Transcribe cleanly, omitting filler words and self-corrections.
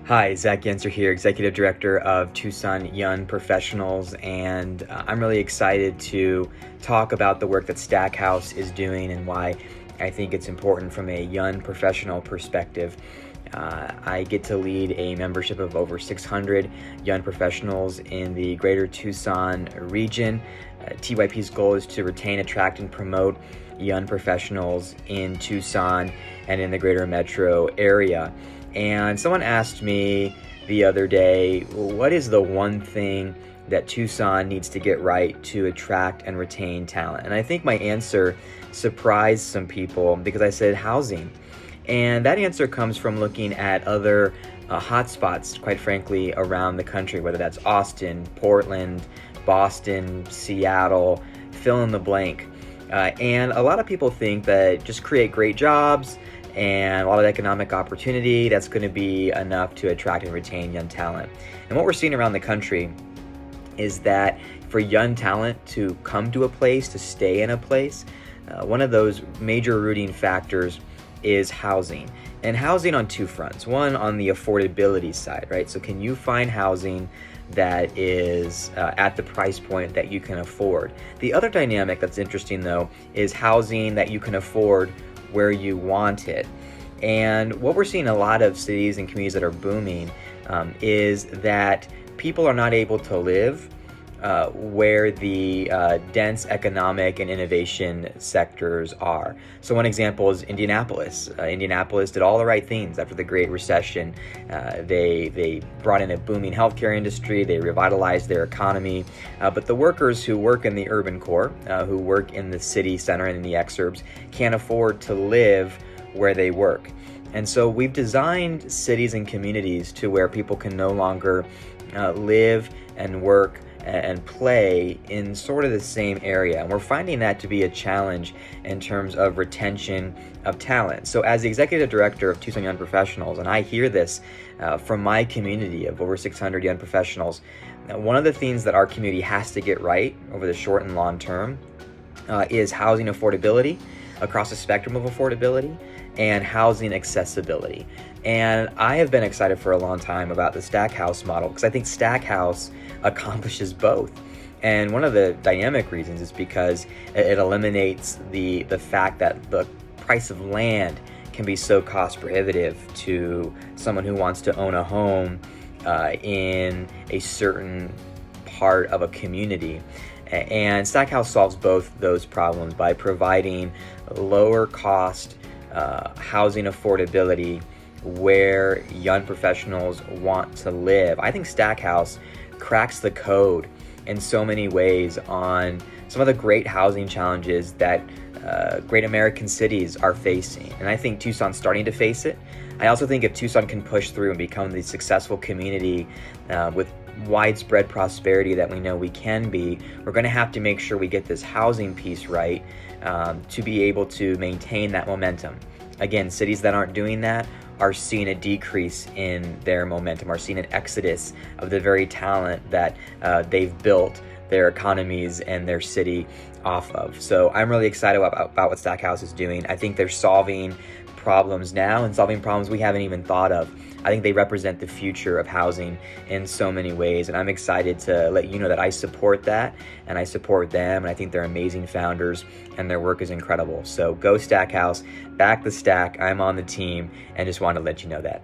Hi, Zach Yentzer here, Executive Director of Tucson Young Professionals, and I'm really excited to talk about the work that Stackhouse is doing and why I think it's important from a young professional perspective. I get to lead a membership of over 600 young professionals in the greater Tucson region. TYP's goal is to retain, attract, and promote young professionals in Tucson and in the greater metro area. And someone asked me the other day, what is the one thing that Tucson needs to get right to attract and retain talent? And I think my answer surprised some people because I said housing. And that answer comes from looking at other hotspots, quite frankly, around the country, whether that's Austin, Portland, Boston, Seattle, fill in the blank. And a lot of people think that just create great jobs and a lot of economic opportunity, that's going to be enough to attract and retain young talent. And what we're seeing around the country is that for young talent to come to a place, to stay in a place, one of those major rooting factors is housing. And housing on two fronts. One, on the affordability side, right? So can you find housing that is at the price point that you can afford? The other dynamic that's interesting, though, is housing that you can afford where you want it. And what we're seeing in a lot of cities and communities that are booming is that people are not able to live where the dense economic and innovation sectors are. So one example is Indianapolis. Indianapolis did all the right things after the Great Recession. They brought in a booming healthcare industry, they revitalized their economy, but the workers who work in the urban core, who work in the city center and in the exurbs, can't afford to live where they work. And so we've designed cities and communities to where people can no longer live and work and play in sort of the same area. And we're finding that to be a challenge in terms of retention of talent. So as the Executive Director of Tucson Young Professionals, and I hear this from my community of over 600 young professionals, one of the things that our community has to get right over the short and long term is housing affordability across the spectrum of affordability and housing accessibility. And I have been excited for a long time about the Stackhouse model because I think Stackhouse accomplishes both. And one of the dynamic reasons is because it eliminates the fact that the price of land can be so cost prohibitive to someone who wants to own a home in a certain part of a community. And Stackhouse solves both those problems by providing lower cost housing affordability where young professionals want to live. I think Stackhouse cracks the code in so many ways on some of the great housing challenges that great American cities are facing. And I think Tucson's starting to face it. I also think if Tucson can push through and become the successful community with widespread prosperity that we know we can be, we're going to have to make sure we get this housing piece right to be able to maintain that momentum. Again, cities that aren't doing that are seeing a decrease in their momentum, are seeing an exodus of the very talent that they've built their economies and their city off of. So I'm really excited about what Stackhouse is doing. I think they're solving problems now and solving problems we haven't even thought of. I think they represent the future of housing in so many ways, and I'm excited to let you know that I support that and I support them, and I think they're amazing founders and their work is incredible. So go Stackhouse, back the stack. I'm on the team and just wanted to let you know that.